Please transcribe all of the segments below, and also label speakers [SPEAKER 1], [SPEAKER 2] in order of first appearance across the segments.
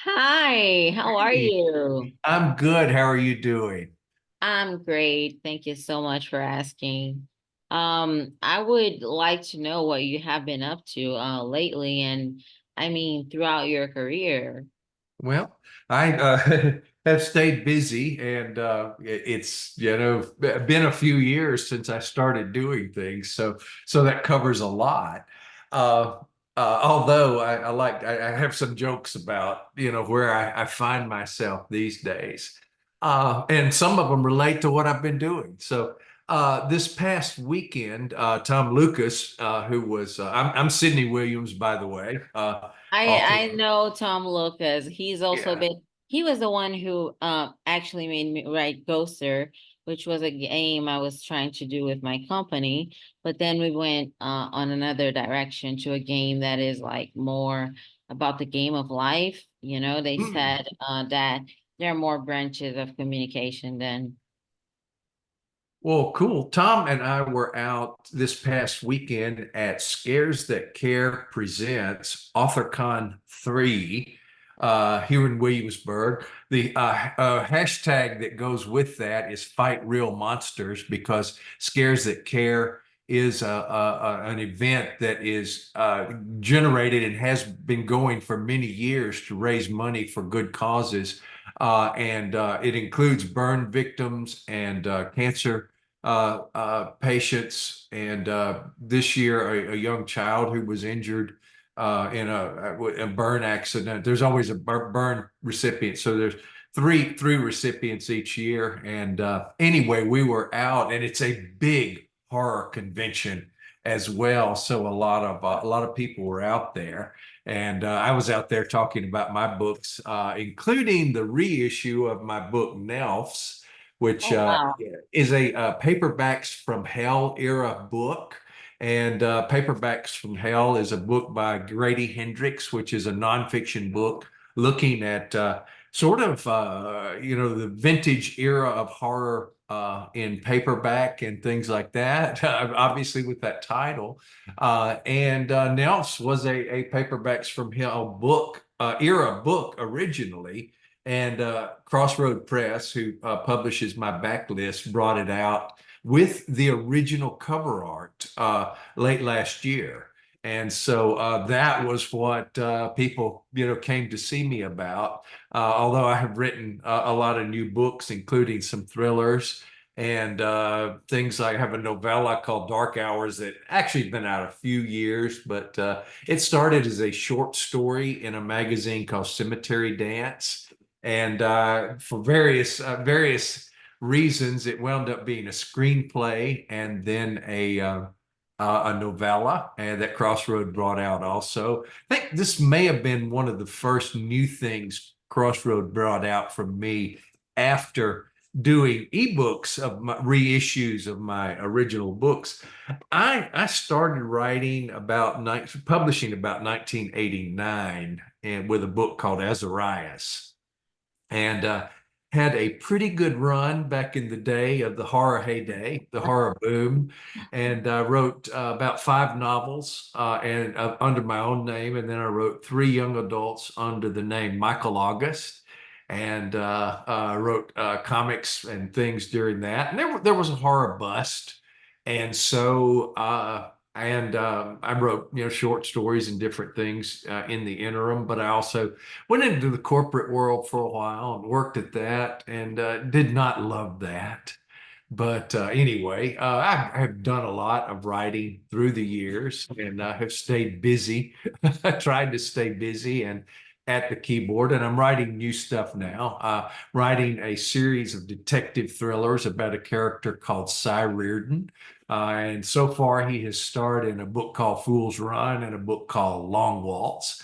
[SPEAKER 1] Hi, how are
[SPEAKER 2] Hey,
[SPEAKER 1] you?
[SPEAKER 2] I'm good. How are you doing?
[SPEAKER 1] I'm great. Thank you so much for asking. I would like to know what you have been up to lately and I mean throughout your career.
[SPEAKER 2] Well, I have stayed busy, and it's been a few years since I started doing things, so that covers a lot. Uh, although I have some jokes about where I find myself these days, and some of them relate to what I've been doing. So. This past weekend, Tom Lucas, who was I'm Sidney Williams, by the way, author.
[SPEAKER 1] I know Tom Lucas. He's also
[SPEAKER 2] Yeah.
[SPEAKER 1] been he was the one who actually made me write Ghoster, which was a game I was trying to do with my company. But then we went on another direction to a game that is like more about the game of life. You know, they
[SPEAKER 2] Hmm.
[SPEAKER 1] said that there are more branches of communication than
[SPEAKER 2] Well, cool. Tom and I were out this past weekend at Scares That Care Presents AuthorCon 3 here in Williamsburg. The hashtag that goes with that is Fight Real Monsters because Scares That Care is an event that is generated and has been going for many years to raise money for good causes. And it includes burn victims and cancer patients, and this year a young child who was injured in a burn accident. There's always a burn recipient, so there's three recipients each year. And anyway, we were out, and it's a big horror convention as well. So a lot of people were out there. And I was out there talking about my books, including the reissue of my book, Nelfs, which
[SPEAKER 1] oh wow.
[SPEAKER 2] is a Paperbacks from Hell era book. And Paperbacks from Hell is a book by Grady Hendrix, which is a nonfiction book looking at the vintage era of horror in paperback and things like that. Obviously, with that title, and Nels was a Paperbacks from Hell book era book originally, and Crossroad Press, who publishes my backlist, brought it out with the original cover art late last year. And so that was what people, came to see me about. Although I have written a lot of new books, including some thrillers and things like I have a novella called Dark Hours that actually been out a few years, but it started as a short story in a magazine called Cemetery Dance, and for various reasons, it wound up being a screenplay and then a novella, and that Crossroad brought out also. I think this may have been one of the first new things Crossroad brought out from me after doing ebooks of my reissues of my original books. I started publishing about 1989, and with a book called Azarias, and had a pretty good run back in the day of the horror heyday, the horror boom, and wrote about five novels and under my own name, and then I wrote three young adults under the name Michael August, and wrote comics and things during that. And there was a horror bust, and so. I wrote, short stories and different things in the interim, but I also went into the corporate world for a while and worked at that, and did not love that. But anyway, I have done a lot of writing through the years, and I have stayed busy. I tried to stay busy and at the keyboard, and I'm writing new stuff now. Writing a series of detective thrillers about a character called Cy Reardon. And so far, he has starred in a book called Fool's Run and a book called Long Waltz.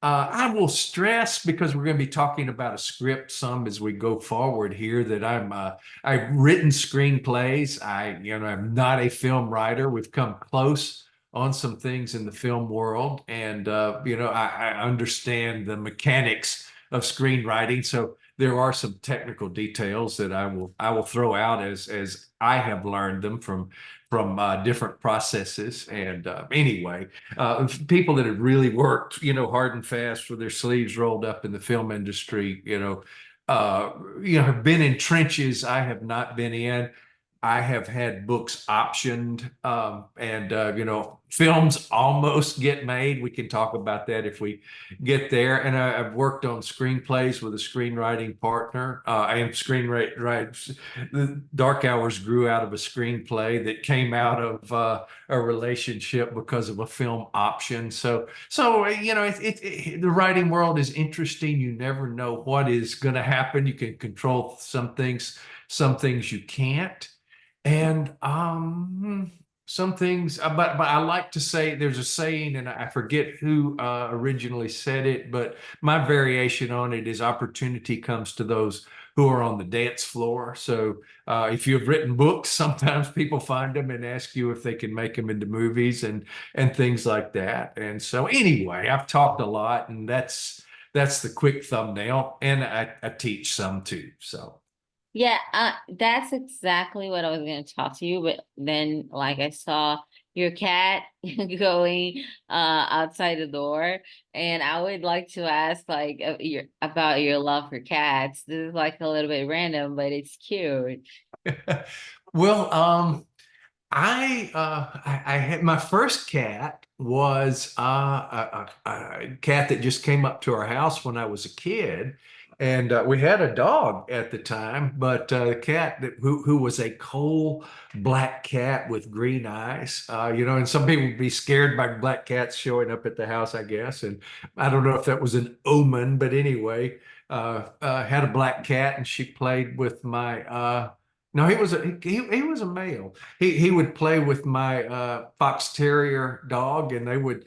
[SPEAKER 2] I will stress, because we're going to be talking about a script some as we go forward here, that I've written screenplays. I'm not a film writer. We've come close on some things in the film world, and I understand the mechanics of screenwriting. So there are some technical details that I will throw out as I have learned them from different processes. And anyway, people that have really worked, hard and fast with their sleeves rolled up in the film industry, have been in trenches I have not been in. I have had books optioned, and films almost get made. We can talk about that if we get there. And I've worked on screenplays with a screenwriting partner. I am screenwrite. The Dark Hours grew out of a screenplay that came out of a relationship because of a film option. So the writing world is interesting. You never know what is going to happen. You can control some things you can't. And some things, but I like to say there's a saying, and I forget who originally said it, but my variation on it is opportunity comes to those who are on the dance floor. So if you've written books, sometimes people find them and ask you if they can make them into movies and things like that. And so anyway, I've talked a lot, and that's the quick thumbnail. And I teach some too. So.
[SPEAKER 1] Yeah, that's exactly what I was going to talk to you, but then like I saw your cat going outside the door, and I would like to ask like about your love for cats. This is like a little bit random, but it's cute.
[SPEAKER 2] Well, I had my first cat was a cat that just came up to our house when I was a kid, and we had a dog at the time, but the cat who was a coal black cat with green eyes, and some people would be scared by black cats showing up at the house, I guess, and I don't know if that was an omen, but anyway, had a black cat, and she played with my no, he was a male. He would play with my fox terrier dog, and they would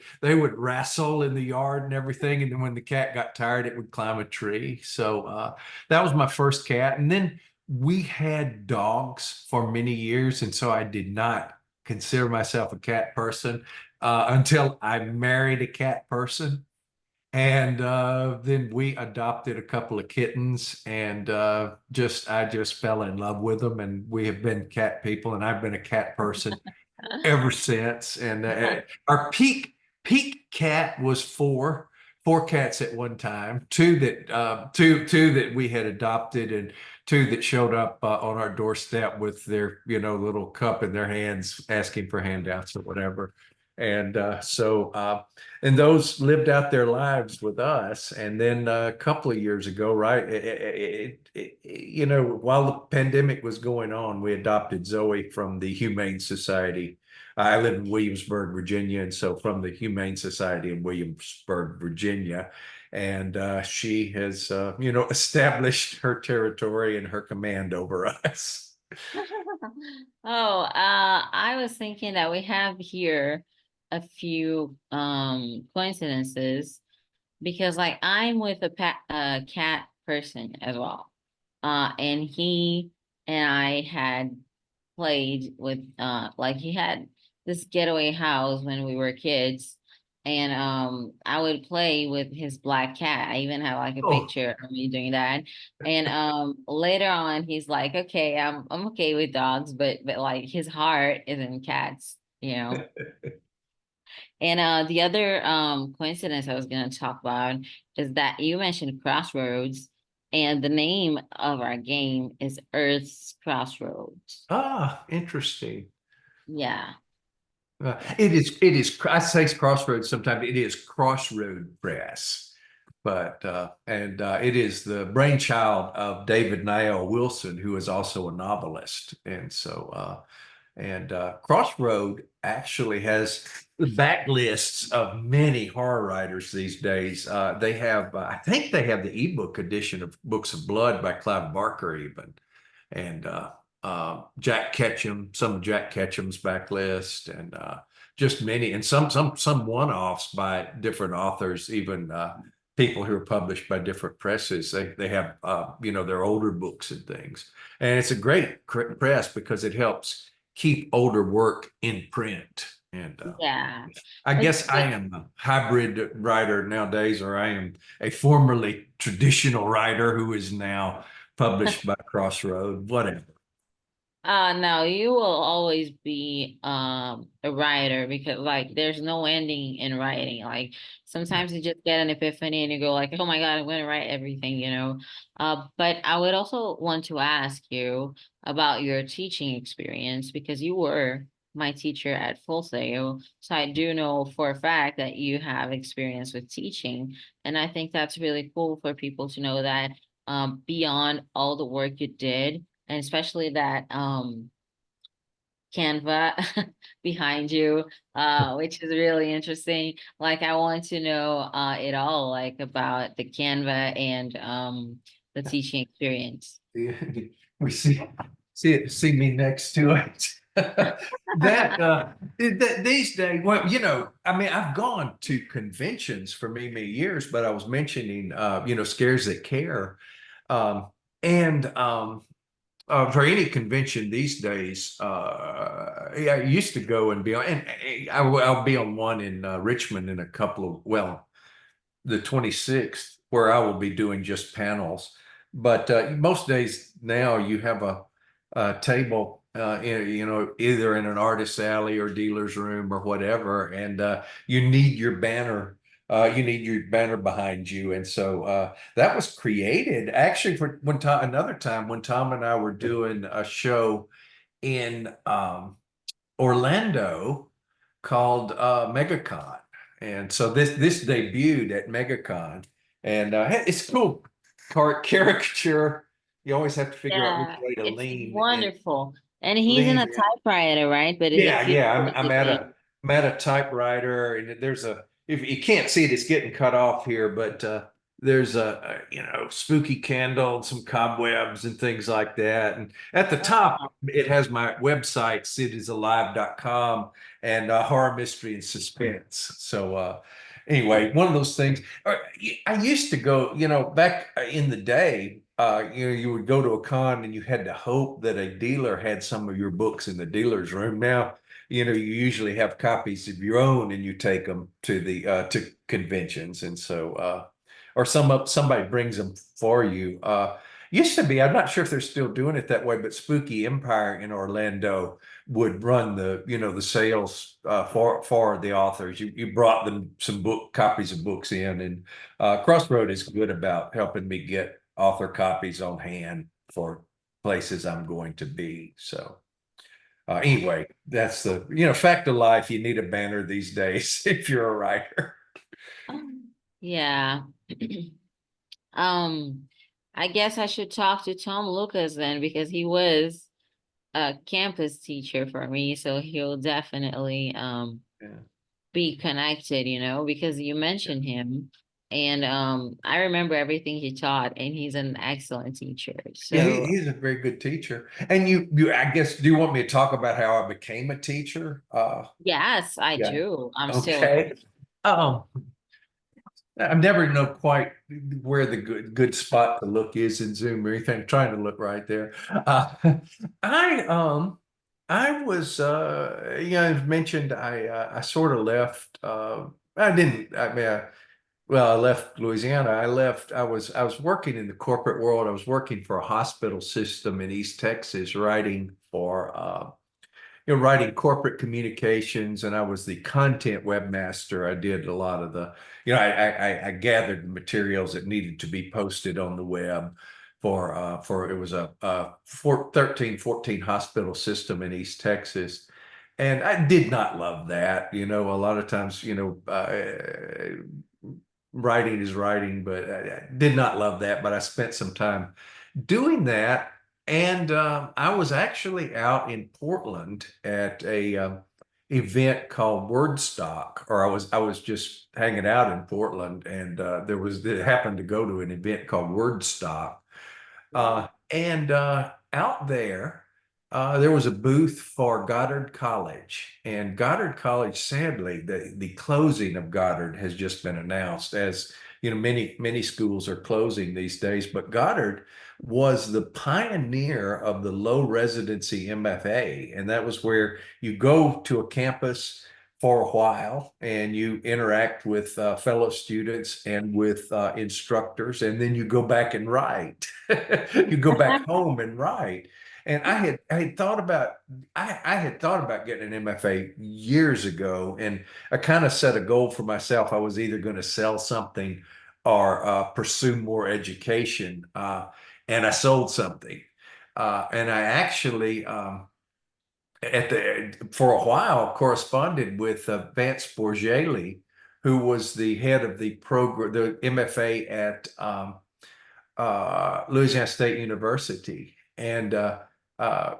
[SPEAKER 2] wrestle in the yard and everything. And then when the cat got tired, it would climb a tree. So that was my first cat. And then we had dogs for many years, and so I did not consider myself a cat person until I married a cat person. And then we adopted a couple of kittens, and I just fell in love with them, and we have been cat people, and I've been a cat person ever since. And our peak cat was four cats at one time, two that we had adopted, and two that showed up on our doorstep with their little cup in their hands asking for handouts or whatever. And and those lived out their lives with us. And then a couple of years ago, right, while the pandemic was going on, we adopted Zoe from the Humane Society. I live in Williamsburg, Virginia, and so from the Humane Society in Williamsburg, Virginia. And she has, established her territory and her command over us.
[SPEAKER 1] Oh, I was thinking that we have here a few coincidences because like I'm with a cat person as well. And he and I had played with like he had this getaway house when we were kids, and I would play with his black cat. I even have like a
[SPEAKER 2] Oh,
[SPEAKER 1] picture of me doing that. And later on he's like, okay, I'm okay with dogs, but like his heart is in cats, you know. And the other coincidence I was going to talk about is that you mentioned Crossroads, and the name of our game is Earth's Crossroads.
[SPEAKER 2] interesting.
[SPEAKER 1] Yeah.
[SPEAKER 2] It is, I say Crossroads sometimes, it is Crossroad Press, but, it is the brainchild of David Niall Wilson, who is also a novelist. And so, Crossroad actually has the backlists of many horror writers these days. They have, I think they have the ebook edition of Books of Blood by Clive Barker even, and Jack Ketchum, some of Jack Ketchum's backlist, and just many, and some one-offs by different authors, even people who are published by different presses. They have their older books and things, and it's a great press because it helps keep older work in print. And
[SPEAKER 1] Yeah.
[SPEAKER 2] I
[SPEAKER 1] But
[SPEAKER 2] guess I am a hybrid writer nowadays, or I am a formerly traditional writer who is now published by Crossroad, whatever.
[SPEAKER 1] no, you will always be a writer because like there's no ending in writing. Like sometimes you just get an epiphany and you go like, oh my God, I'm gonna write everything, you know. But I would also want to ask you about your teaching experience because you were my teacher at Full Sail. So I do know for a fact that you have experience with teaching. And I think that's really cool for people to know that beyond all the work you did and especially that Canva behind you, which is really interesting. Like I want to know it all, like about the Canva and the teaching experience.
[SPEAKER 2] We see me next to it. That these days, well, I mean, I've gone to conventions for many years, but I was mentioning, Scares That Care, um, and for any convention these days, yeah, I used to go and be on, and I'll be on one in Richmond in a couple of, well, the 26th, where I will be doing just panels. But most days now you have a table, either in an artist alley or dealer's room or whatever, and you need your banner. You need your banner behind you, and so that was created actually for one time. Another time when Tom and I were doing a show in Orlando called MegaCon. And so this debuted at MegaCon, and it's cool caricature. You always have to figure out which
[SPEAKER 1] Yeah,
[SPEAKER 2] way to
[SPEAKER 1] it's
[SPEAKER 2] lean and
[SPEAKER 1] wonderful. And he's in
[SPEAKER 2] lean
[SPEAKER 1] a typewriter, right? But he
[SPEAKER 2] yeah,
[SPEAKER 1] feels
[SPEAKER 2] yeah. I'm
[SPEAKER 1] like
[SPEAKER 2] I'm
[SPEAKER 1] it's
[SPEAKER 2] at
[SPEAKER 1] a
[SPEAKER 2] a I'm at a typewriter, and there's a if you can't see it, it's getting cut off here, but there's spooky candle and some cobwebs and things like that. And at the top,
[SPEAKER 1] oh,
[SPEAKER 2] it has my website, sidisalive.com, and horror mystery and suspense. So anyway, one of those things. I used to go, back in the day. You would go to a con and you had to hope that a dealer had some of your books in the dealer's room. Now, you usually have copies of your own and you take them to the to conventions, and so or somebody brings them for you. Used to be, I'm not sure if they're still doing it that way, but Spooky Empire in Orlando would run the sales for the authors. You brought them some book copies of books in, and Crossroad is good about helping me get author copies on hand for places I'm going to be. So anyway, that's the fact of life. You need a banner these days if you're a writer.
[SPEAKER 1] yeah. Um, I guess I should talk to Tom Lucas then because he was a campus teacher for me, so he'll definitely
[SPEAKER 2] Yeah.
[SPEAKER 1] be connected, because you mentioned him and I remember everything he taught and he's an excellent teacher.
[SPEAKER 2] Yeah,
[SPEAKER 1] So
[SPEAKER 2] he's a very good teacher. And I guess, do you want me to talk about how I became a teacher?
[SPEAKER 1] yes, I
[SPEAKER 2] Yeah.
[SPEAKER 1] do. I'm still
[SPEAKER 2] Okay. Um, I never know quite where the good spot to look is in Zoom or anything. I'm trying to look right there. I I was as mentioned, I sort of left I didn't I mean well, I left Louisiana. I was working in the corporate world. I was working for a hospital system in East Texas, writing corporate communications, and I was the content webmaster. I did a lot of I gathered the materials that needed to be posted on the web for it was a 14 hospital system in East Texas. And I did not love that. A lot of times, writing is writing, but I did not love that. But I spent some time doing that. And I was actually out in Portland at a event called Wordstock, or I was just hanging out in Portland, and it happened to go to an event called Wordstock, and out there was a booth for Goddard College. And Goddard College, sadly, the closing of Goddard has just been announced. As many schools are closing these days, but Goddard was the pioneer of the low residency MFA. And that was where you go to a campus. for a while, and you interact with fellow students and with instructors, and then you go back and write. You go back home and write. And I had thought about I had thought about getting an MFA years ago, and I kind of set a goal for myself. I was either going to sell something or pursue more education, and I sold something. And I actually for a while corresponded with Vance Borgelli, who was the head of the program, the MFA at Louisiana State University, and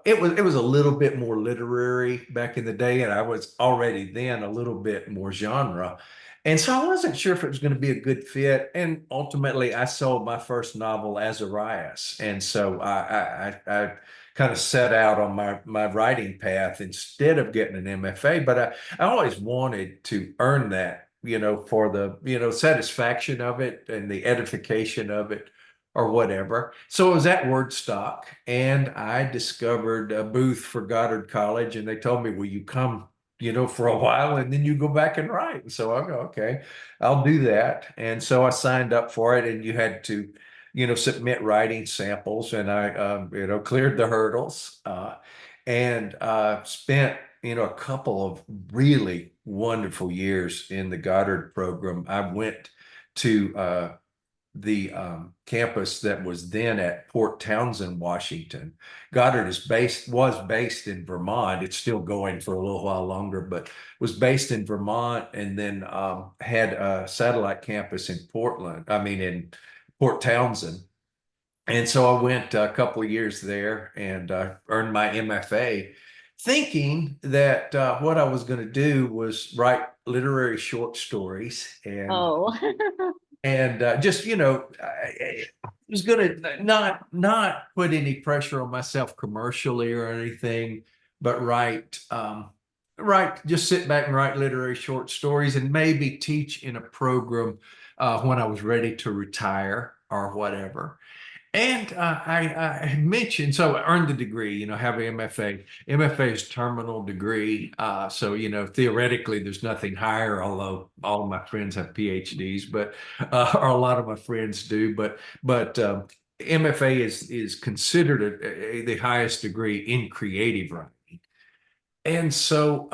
[SPEAKER 2] it was a little bit more literary back in the day, and I was already then a little bit more genre, and so I wasn't sure if it was going to be a good fit. And ultimately, I sold my first novel, Azarias, and so I kind of set out on my writing path instead of getting an MFA. But I always wanted to earn that, for the satisfaction of it and the edification of it or whatever. So I was at Wordstock, and I discovered a booth for Goddard College, and they told me, "Will you come, for a while, and then you go back and write?" And so I go, "Okay, I'll do that." And so I signed up for it, and you had to, submit writing samples, and I, cleared the hurdles, and spent, a couple of really wonderful years in the Goddard program. I went to the campus that was then at Port Townsend, Washington. Goddard was based in Vermont. It's still going for a little while longer, but was based in Vermont, and then had a satellite campus in in Port Townsend. And so I went a couple of years there and earned my MFA, thinking that what I was going to do was write literary short stories and
[SPEAKER 1] Oh.
[SPEAKER 2] just I was gonna not put any pressure on myself commercially or anything, but write just sit back and write literary short stories, and maybe teach in a program when I was ready to retire or whatever. And I mentioned, so I earned the degree, have an MFA. MFA is terminal degree. So, theoretically, there's nothing higher, although all of my friends have PhDs, or a lot of my friends do. But MFA is considered the highest degree in creative writing. And so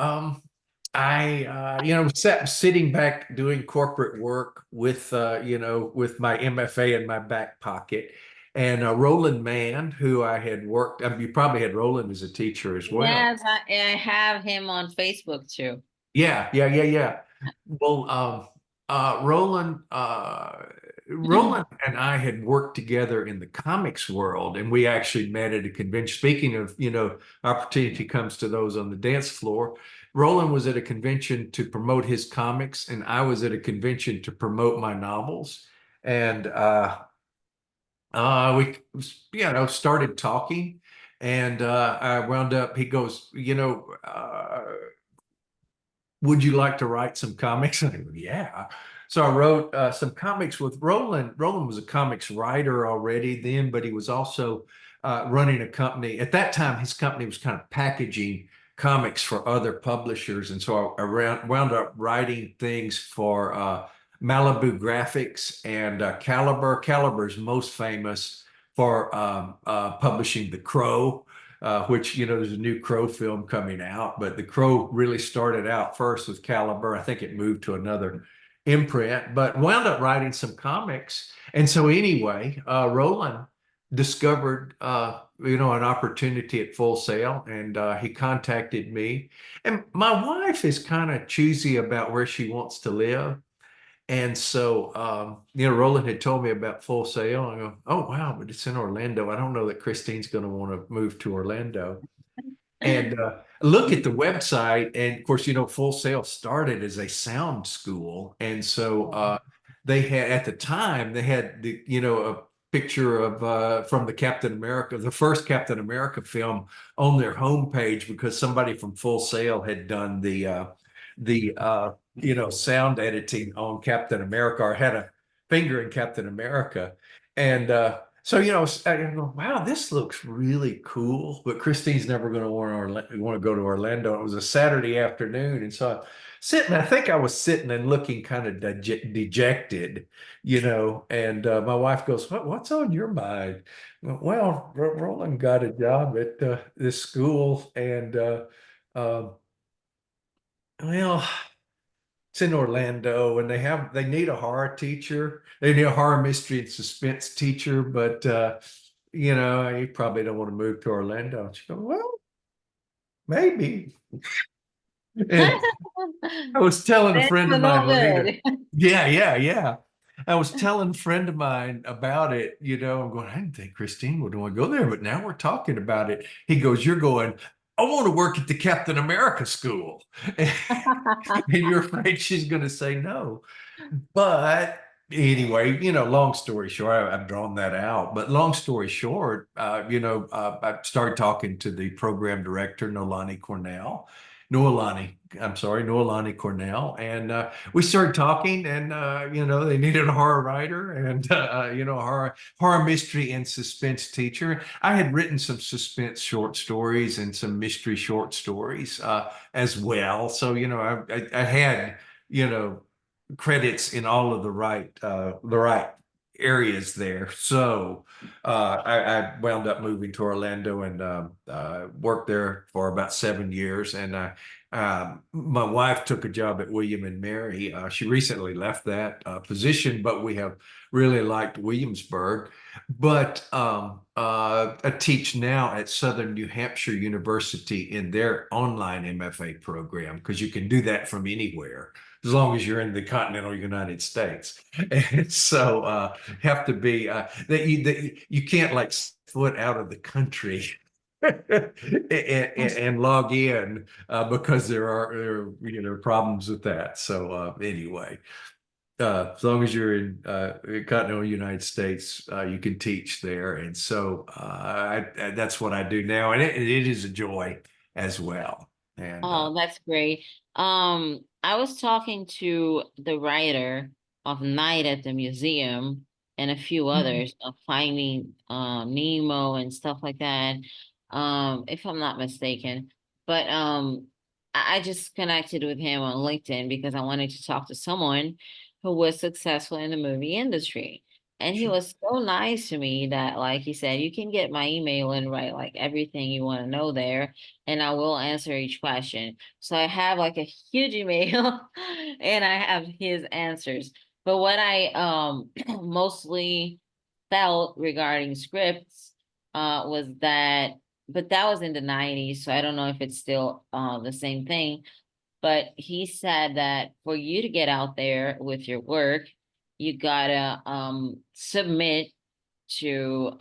[SPEAKER 2] sitting back doing corporate work with, with my MFA in my back pocket. And Roland Mann, who I had worked, you probably had Roland as a teacher as well.
[SPEAKER 1] Yes, I have him on Facebook too.
[SPEAKER 2] Yeah, yeah, yeah, yeah. Well, Roland and I had worked together in the comics world, and we actually met at a convention. Speaking of, opportunity comes to those on the dance floor. Roland was at a convention to promote his comics, and I was at a convention to promote my novels. And we, started talking, and I wound up. He goes, would you like to write some comics? And I go, yeah. So I wrote some comics with Roland. Roland was a comics writer already then, but he was also running a company. At that time, his company was kind of packaging comics for other publishers. And so I wound up writing things for Malibu Graphics and Caliber. Caliber is most famous for publishing The Crow, which, there's a new Crow film coming out, but The Crow really started out first with Caliber. I think it moved to another imprint, but wound up writing some comics. And so anyway, Roland discovered, an opportunity at Full Sail, and he contacted me. And my wife is kind of choosy about where she wants to live. And so, Roland had told me about Full Sail. I go, oh, wow, but it's in Orlando. I don't know that Christine's going to want to move to Orlando. And look at the website. And of course, Full Sail started as a sound school. And so they had, at the time, they had a picture of from the Captain America, the first Captain America film on their homepage, because somebody from Full Sail had done the sound editing on Captain America, or had a finger in Captain America. And so, I go, wow, this looks really cool. But Christine's never going to want to go to Orlando. It was a Saturday afternoon. And so sitting, I think I was sitting and looking kind of dejected, and my wife goes, what's on your mind? Well, Roland got a job at this school, and uh, well, it's in Orlando, and they need a horror teacher. They need a horror mystery and suspense teacher, but you probably don't want to move to Orlando. And she goes, well, maybe. And I was telling a
[SPEAKER 1] That's
[SPEAKER 2] friend of
[SPEAKER 1] no
[SPEAKER 2] mine later.
[SPEAKER 1] good.
[SPEAKER 2] Yeah, yeah, yeah. I was telling a friend of mine about it. I'm going, I didn't think Christine would want to go there, but now we're talking about it. He goes, you're going, I want to work at the Captain America school. And you're afraid she's going to say no. But anyway, long story short, I've drawn that out. But long story short, I started talking to the program director, Noelani Cornell, and we started talking, and they needed a horror writer and a horror mystery and suspense teacher. I had written some suspense short stories and some mystery short stories as well, so I had you know credits in all of the right areas there. So I wound up moving to Orlando and worked there for about 7 years. And my wife took a job at William and Mary. She recently left that position, but we have really liked Williamsburg. But I teach now at Southern New Hampshire University in their online MFA program because you can do that from anywhere as long as you're in the continental United States. And so have to be that you can't like foot out of the country and log in because there are problems with that. So anyway, as long as you're in continental United States, you can teach there, and so that's what I do now, and it is a joy as well. And
[SPEAKER 1] Oh, that's great. I was talking to the writer of Night at the Museum and a few others of Finding Nemo and stuff like that. If I'm not mistaken. But I just connected with him on LinkedIn because I wanted to talk to someone who was successful in the movie industry. And he was so nice to me that, like he said, you can get my email and write like everything you want to know there and I will answer each question. So I have like a huge email and I have his answers. But what I mostly felt regarding scripts was that, but that was in the 90s, so I don't know if it's still the same thing. But he said that for you to get out there with your work, you gotta submit to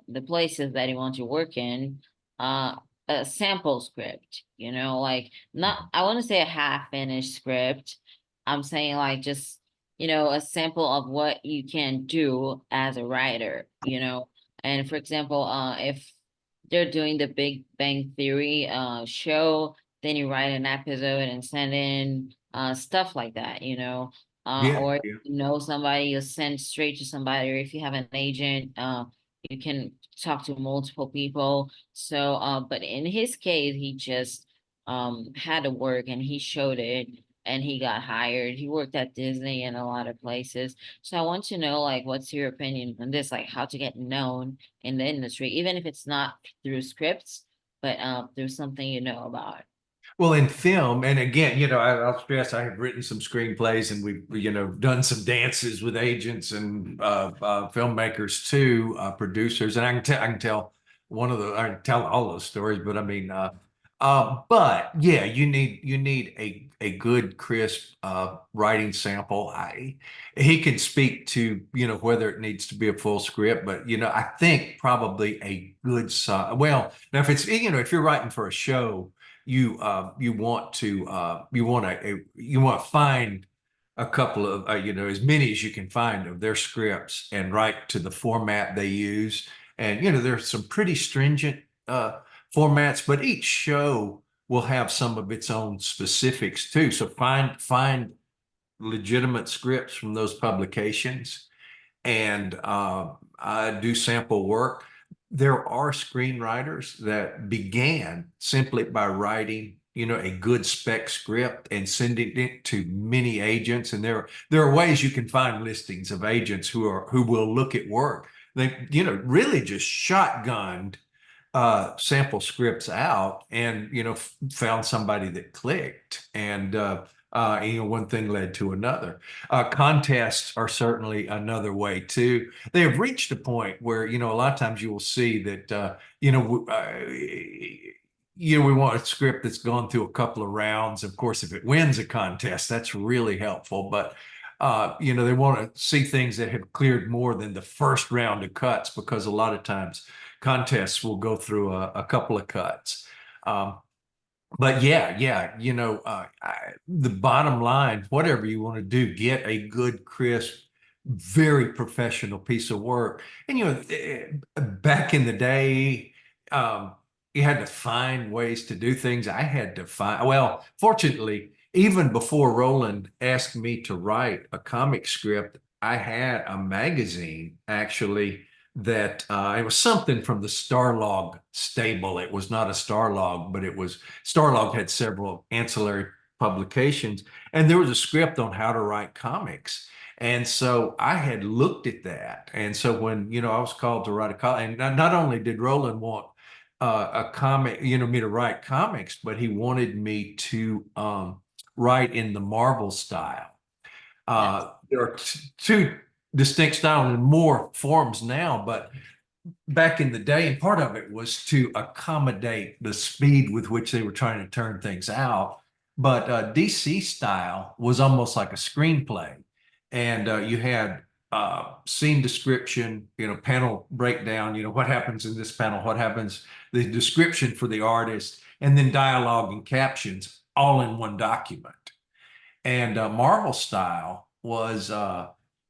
[SPEAKER 1] the places that you want to work in uh a sample script, like not I want to say a half finished script. I'm saying like just a sample of what you can do as a writer, and for example if they're doing the Big Bang Theory show, then you write an episode and send in stuff like that,
[SPEAKER 2] yeah,
[SPEAKER 1] or
[SPEAKER 2] yeah.
[SPEAKER 1] somebody, you'll send straight to somebody, or if you have an agent, you can talk to multiple people. So, but in his case, he just had to work and he showed it and he got hired. He worked at Disney and a lot of places. So I want to know, like, what's your opinion on this? Like, how to get known in the industry, even if it's not through scripts, but through something you know about.
[SPEAKER 2] Well, in film, and again, I'll stress I have written some screenplays, and we've done some dances with agents and filmmakers too, producers, and I can tell I can tell all those stories, but I mean, but yeah, you need a good crisp writing sample. He can speak to whether it needs to be a full script, but I think probably a good well, now if it's if you're writing for a show you want to find a couple of as many as you can find of their scripts and write to the format they use. And there's some pretty stringent formats, but each show will have some of its own specifics too. So find legitimate scripts from those publications and I do sample work. There are screenwriters that began simply by writing a good spec script and sending it to many agents. And there are ways you can find listings of agents who will look at work. They, really just shotgunned sample scripts out and, found somebody that clicked. And, one thing led to another. Contests are certainly another way too. They have reached a point where, a lot of times you will see that, we want a script that's gone through a couple of rounds. Of course, if it wins a contest, that's really helpful. But they want to see things that have cleared more than the first round of cuts, because a lot of times contests will go through a couple of cuts. But yeah, the bottom line, whatever you want to do, get a good, crisp, very professional piece of work. And back in the day, you had to find ways to do things. I had to find, well, fortunately, even before Roland asked me to write a comic script, I had a magazine actually that it was something from the Starlog stable. It was not a Starlog, but it was Starlog had several ancillary publications, and there was a script on how to write comics. And so I had looked at that. And so when, I was called to write a comic, and not only did Roland want a comic, me to write comics, but he wanted me to write in the Marvel style.
[SPEAKER 1] Yes.
[SPEAKER 2] There are two distinct styles and more forms now, but back in the day, and part of it was to accommodate the speed with which they were trying to turn things out. But DC style was almost like a screenplay, and you had scene description, panel breakdown, what happens in this panel, what happens, the description for the artist, and then dialogue and captions all in one document. And Marvel style was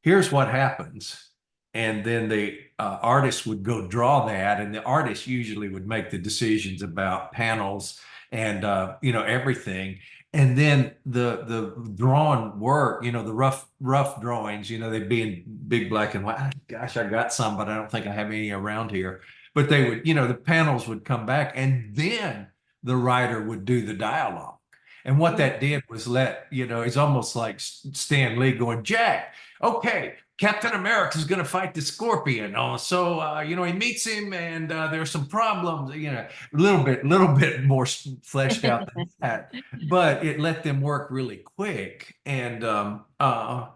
[SPEAKER 2] here's what happens. And then the artist would go draw that, and the artist usually would make the decisions about panels and everything. And then the drawn work, the rough drawings, they'd be in big black and white. Ah, gosh, I got some, but I don't think I have any around here. But they would, the panels would come back, and then the writer would do the dialogue. And what
[SPEAKER 1] Mhm.
[SPEAKER 2] that did was it's almost like Stan Lee going, Jack, okay, Captain America is going to fight the Scorpion. Oh, so he meets him, and there's some problems. A little bit more fleshed out than that. But it let them work really quick. And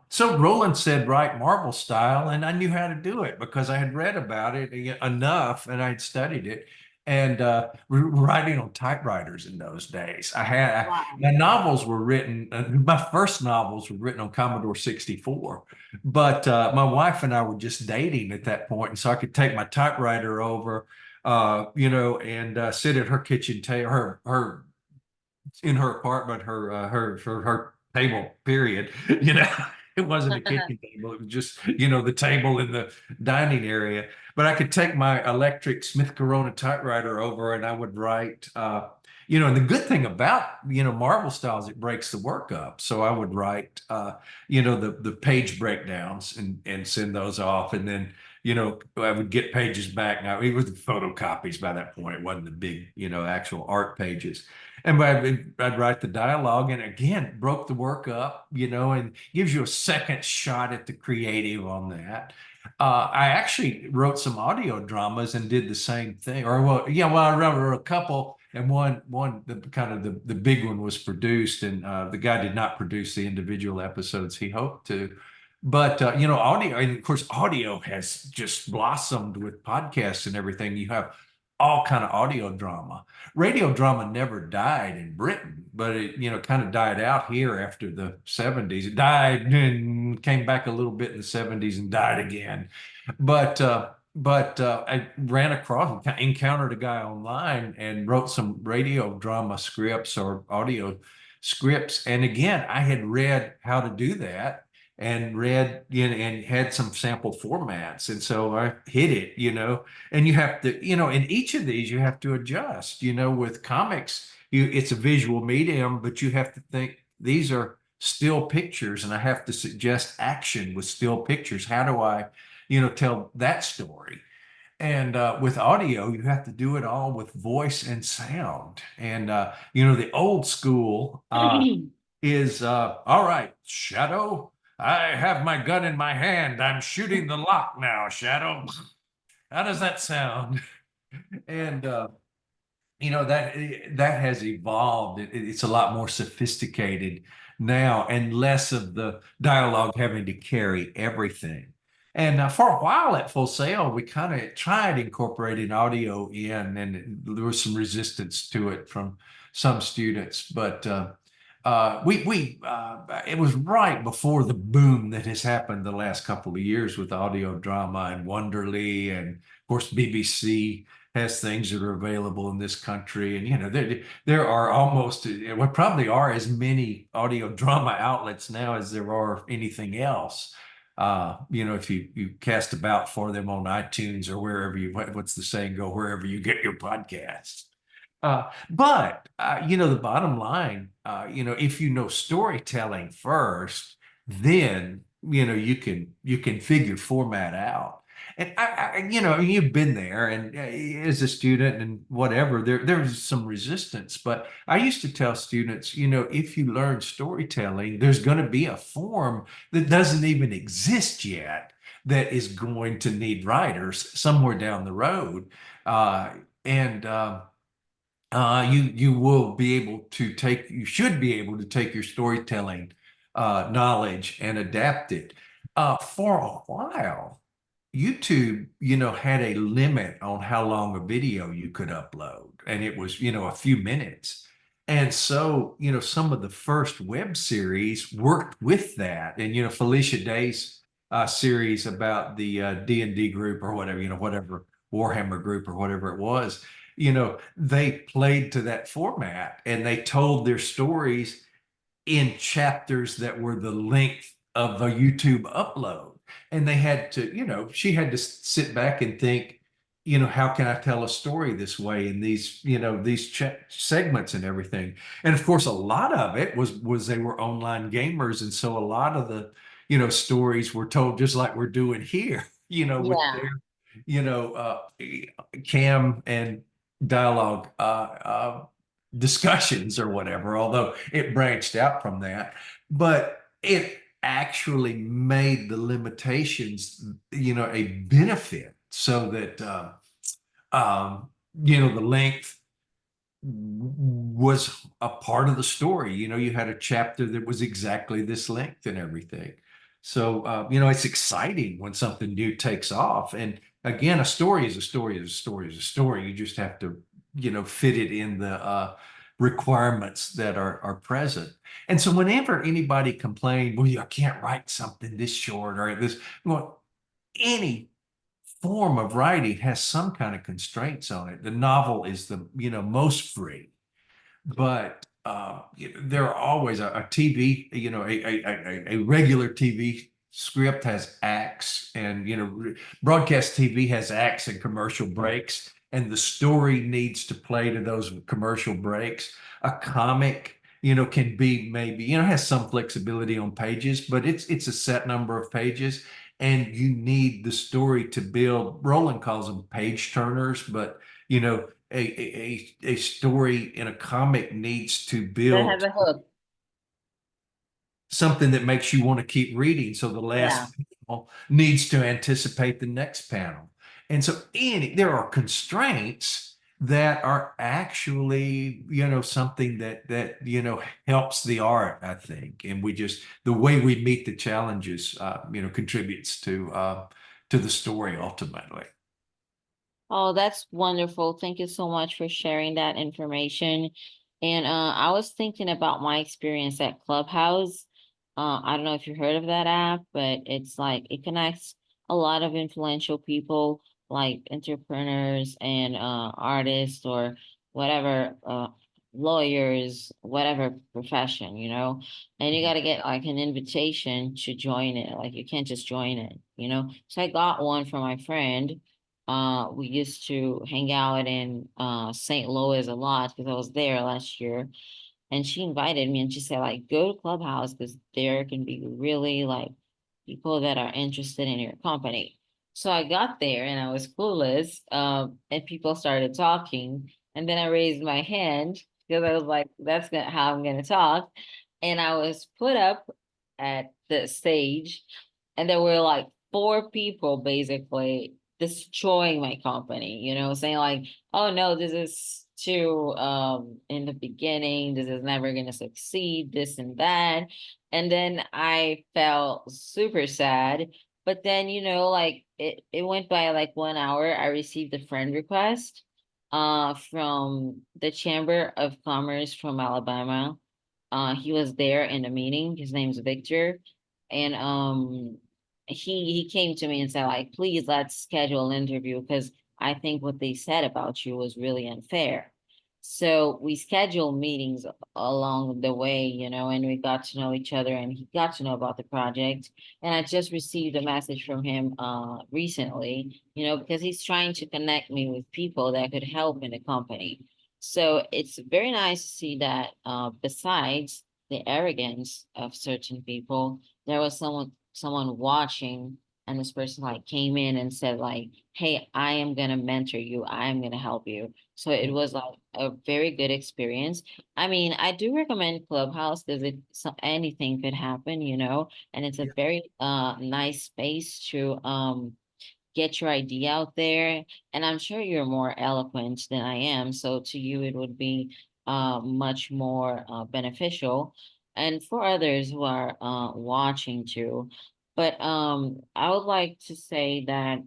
[SPEAKER 2] so Roland said, write Marvel style, and I knew how to do it because I had read about it enough, and I had studied it. And writing on typewriters in those days,
[SPEAKER 1] Wow.
[SPEAKER 2] my novels were written. My first novels were written on Commodore 64. But my wife and I were just dating at that point, and so I could take my typewriter over, and sit at her kitchen table, her in her apartment, her table. Period. It wasn't a kitchen table; it was just the table in the dining area. But I could take my electric Smith Corona typewriter over, and I would write. And the good thing about Marvel styles, it breaks the work up. So I would write the page breakdowns and send those off, and then I would get pages back. Now it was the photocopies by that point. It wasn't the big actual art pages. And I'd write the dialogue, and again broke the work up, and gives you a second shot at the creative on that. I actually wrote some audio dramas and did the same thing. Or well, yeah, well, I wrote a couple, and one the kind of the big one was produced, and the guy did not produce the individual episodes he hoped to. But audio, and of course, audio has just blossomed with podcasts and everything. You have all kind of audio drama. Radio drama never died in Britain, but it kind of died out here after the 70s. It died and came back a little bit in the 70s and died again. But I ran across, encountered a guy online and wrote some radio drama scripts or audio scripts. And again, I had read how to do that and read, and had some sample formats. And so I hit it, and you have to, in each of these, you have to adjust, with comics, it's a visual medium, but you have to think these are still pictures, and I have to suggest action with still pictures. How do I, tell that story? And with audio, you have to do it all with voice and sound. And the old school is all right, Shadow. I have my gun in my hand. I'm shooting the lock now, Shadow. How does that sound? And that has evolved. It's a lot more sophisticated now, and less of the dialogue having to carry everything. And for a while at Full Sail, we kind of tried incorporating audio in, and there was some resistance to it from some students. But it was right before the boom that has happened the last couple of years with audio drama and Wonderly, and of course BBC has things that are available in this country. And, there are almost, what probably are as many audio drama outlets now as there are anything else. If you cast about for them on iTunes or wherever what's the saying go, wherever you get your podcasts. But the bottom line, if you know storytelling first, then you can figure format out. And you've been there, and as a student and whatever, there's some resistance. But I used to tell students, if you learn storytelling, there's going to be a form that doesn't even exist yet that is going to need writers somewhere down the road. And you should be able to take your storytelling knowledge and adapt it. For a while, YouTube, had a limit on how long a video you could upload, and it was, a few minutes. And so, some of the first web series worked with that. And, Felicia Day's series about the D&D group or whatever, whatever Warhammer group or whatever it was, they played to that format, and they told their stories in chapters that were the length of a YouTube upload. And they had to, she had to sit back and think, how can I tell a story this way in these segments and everything. And of course, a lot of it was they were online gamers. And so a lot of the, stories were told just like we're doing here, with
[SPEAKER 1] Yeah.
[SPEAKER 2] their, cam and dialogue discussions or whatever, although it branched out from that. But it actually made the limitations, a benefit, so that the length was a part of the story. You had a chapter that was exactly this length and everything. So it's exciting when something new takes off. And again, a story is a story is a story is a story. You just have to, fit it in the requirements that are present. And so whenever anybody complained, well, I can't write something this short or this, well, any form of writing has some kind of constraints on it. The novel is the, most free, but there are always a TV, a regular TV script has acts, and broadcast TV has acts and commercial breaks, and the story needs to play to those commercial breaks. A comic, can be maybe, has some flexibility on pages, but it's a set number of pages, and you need the story to build. Roland calls them page turners, but a story in a comic needs to
[SPEAKER 1] That has
[SPEAKER 2] build
[SPEAKER 1] a hook.
[SPEAKER 2] something that makes you want to keep reading. So the
[SPEAKER 1] Yeah.
[SPEAKER 2] last panel needs to anticipate the next panel. And so there are constraints that are actually, something that helps the art, I think. And the way we meet the challenges, contributes to the story ultimately.
[SPEAKER 1] Oh, that's wonderful. Thank you so much for sharing that information. And I was thinking about my experience at Clubhouse. I don't know if you heard of that app, but it's like it connects a lot of influential people, like entrepreneurs and artists or whatever, lawyers, whatever profession, and you got to get like an invitation to join it. Like you can't just join it. So I got one from my friend. We used to hang out in St. Louis a lot because I was there last year. And she invited me and she said, like, go to Clubhouse because there can be really like people that are interested in your company. So I got there and I was clueless, and people started talking, and then I raised my hand because I was like, "That's gonna, how I'm gonna talk," and I was put up at the stage, and there were like four people basically destroying my company, saying like, "Oh no, this is too in the beginning, this is never gonna succeed, this and that," and then I felt super sad. But then, like it went by like 1 hour. I received a friend request from the Chamber of Commerce from Alabama. He was there in a meeting. His name's Victor. And he came to me and said, like, please let's schedule an interview because I think what they said about you was really unfair. So we scheduled meetings along the way, and we got to know each other and he got to know about the project. And I just received a message from him recently, because he's trying to connect me with people that could help in the company. So it's very nice to see that besides the arrogance of certain people, there was someone watching, and this person like came in and said like, "Hey, I am gonna mentor you. I am gonna help you." So it was like a very good experience. I mean, I do recommend Clubhouse because anything could happen, and it's a
[SPEAKER 2] Yeah.
[SPEAKER 1] very nice space to get your idea out there. And I'm sure you're more eloquent than I am. So to you, it would be much more beneficial. And for others who are watching too. But I would like to say that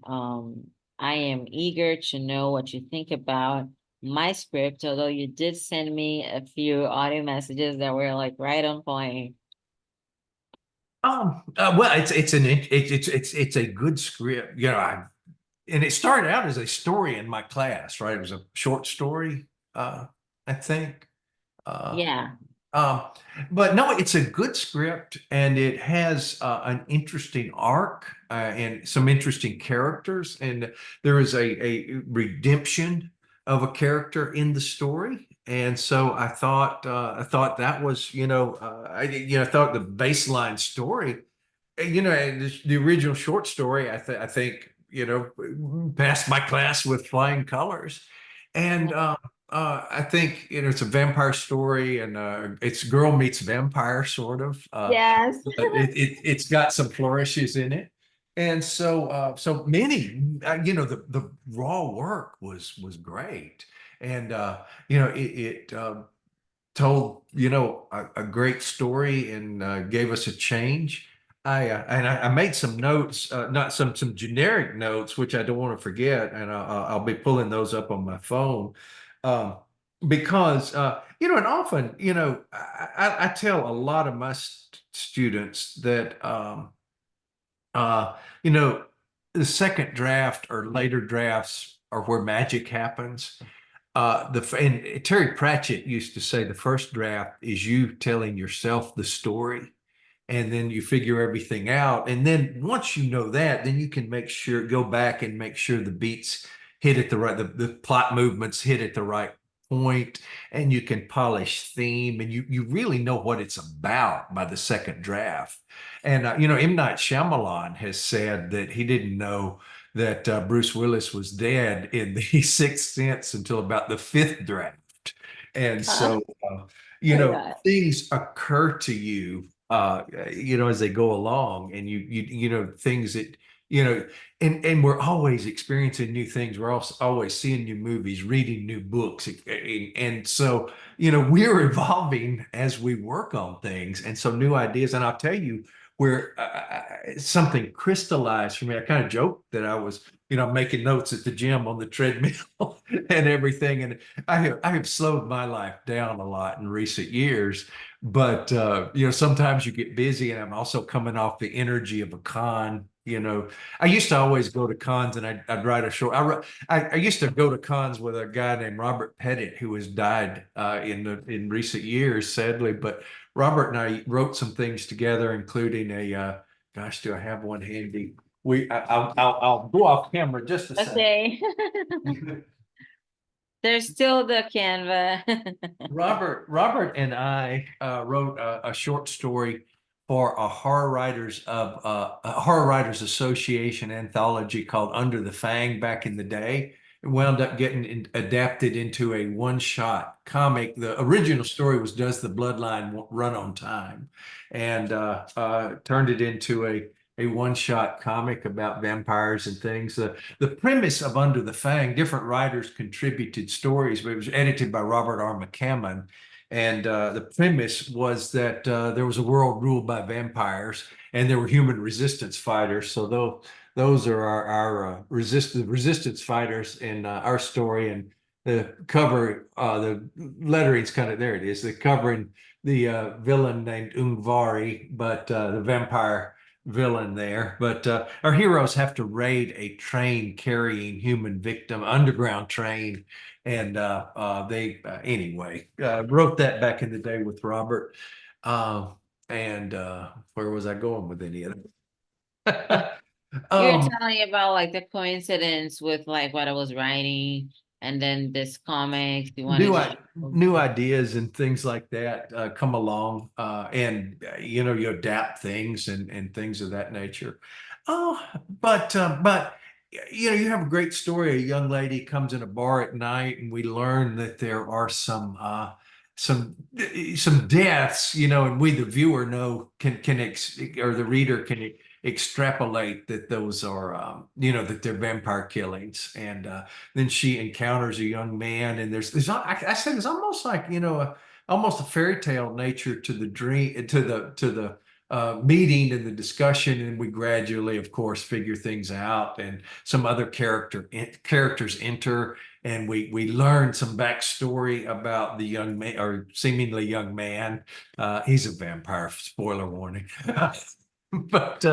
[SPEAKER 1] I am eager to know what you think about my script, although you did send me a few audio messages that were like right on point.
[SPEAKER 2] Well, it's a good script. And it started out as a story in my class, right? It was a short story, I think. Uh,
[SPEAKER 1] Yeah.
[SPEAKER 2] um, but no, it's a good script and it has an interesting arc and some interesting characters. And there is a redemption of a character in the story. And so I thought that was, I thought the baseline story, and the original short story, I think, passed my class with flying colors. And I think it's a vampire story, and it's girl meets vampire sort of.
[SPEAKER 1] Yes.
[SPEAKER 2] But it's got some flourishes in it, and so many, the raw work was great, and it told a great story and gave us a change. I made some notes, not some generic notes, which I don't want to forget, and I'll be pulling those up on my phone, um, because and often I tell a lot of my students that uh, you know the second draft or later drafts are where magic happens. And Terry Pratchett used to say the first draft is you telling yourself the story, and then you figure everything out. And then once you know that, then you can go back and make sure the beats hit at the plot movements hit at the right point, and you can polish theme, and you really know what it's about by the second draft. And M. Night Shyamalan has said that he didn't know that Bruce Willis was dead in the Sixth Sense until about the fifth draft. And
[SPEAKER 1] Huh?
[SPEAKER 2] so,
[SPEAKER 1] Oh my God.
[SPEAKER 2] things occur to you, as they go along, and things that, you know, and we're always experiencing new things. We're also always seeing new movies, reading new books. And so, we're evolving as we work on things. And so new ideas, and I'll tell you, where something crystallized for me. I kind of joked that I was, making notes at the gym on the treadmill and everything. And I have slowed my life down a lot in recent years. But sometimes you get busy, and I'm also coming off the energy of a con. I used to always go to cons, and I'd write a short. I used to go to cons with a guy named Robert Pettit, who has died in recent years, sadly. But Robert and I wrote some things together, including gosh, do I have one handy? I'll go off camera just a second.
[SPEAKER 1] Okay. There's still the Canva.
[SPEAKER 2] Robert and I wrote a short story for a horror writers association anthology called Under the Fang back in the day. It wound up getting adapted into a one-shot comic. The original story was Does the Bloodline Run on Time? And turned it into a one-shot comic about vampires and things. The premise of Under the Fang, different writers contributed stories, but it was edited by Robert R. McCammon. And the premise was that there was a world ruled by vampires and there were human resistance fighters. So those are our resistance fighters in our story. And the cover, the lettering's kind of there. It is the covering the villain named Ungvari, but the vampire villain there. But our heroes have to raid a train carrying human victim, underground train. And they, anyway, wrote that back in the day with Robert. And where was I going with any of that?
[SPEAKER 1] You're
[SPEAKER 2] um,
[SPEAKER 1] telling about like the coincidence with like what I was writing and then this comics you wanted
[SPEAKER 2] new
[SPEAKER 1] to
[SPEAKER 2] i
[SPEAKER 1] show.
[SPEAKER 2] new ideas and things like that come along, and you adapt things and things of that nature. Oh, but you have a great story. A young lady comes in a bar at night, and we learn that there are some some deaths, and we the viewer know or the reader can extrapolate that those are that they're vampire killings. And then she encounters a young man, and I said it's almost like almost a fairy tale nature to the dream, to the meeting and the discussion. And we gradually, of course, figure things out, and some other characters enter, and we learn some backstory about the young man, or seemingly young man. He's a vampire, spoiler warning. But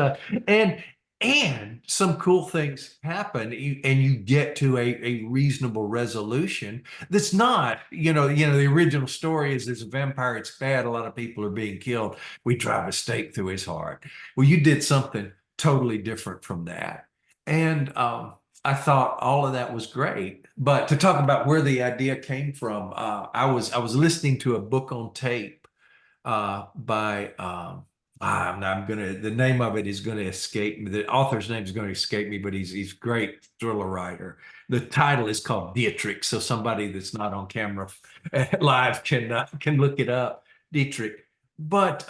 [SPEAKER 2] and and some cool things happen, and you get to a reasonable resolution. That's not, the original story is there's a vampire, it's bad, a lot of people are being killed, we drive a stake through his heart. Well, you did something totally different from that. And I thought all of that was great. But to talk about where the idea came from, I was listening to a book on tape by the name of it is gonna escape me. The author's name is gonna escape me, but he's a great thriller writer. The title is called Dietrich, so somebody that's not on camera live can look it up, Dietrich. But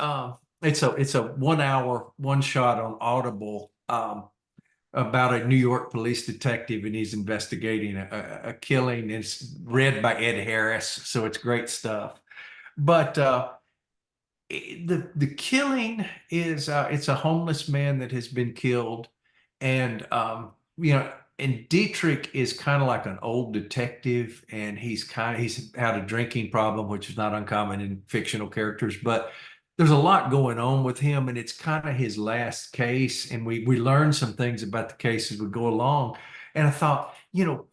[SPEAKER 2] it's a 1 hour one shot on Audible, about a New York police detective, and he's investigating a killing. It's read by Ed Harris, so it's great stuff. But the killing is, it's a homeless man that has been killed. And and Dietrich is kind of like an old detective, and he's had a drinking problem, which is not uncommon in fictional characters. But there's a lot going on with him, and it's kind of his last case, and we learn some things about the case as we go along. And I thought,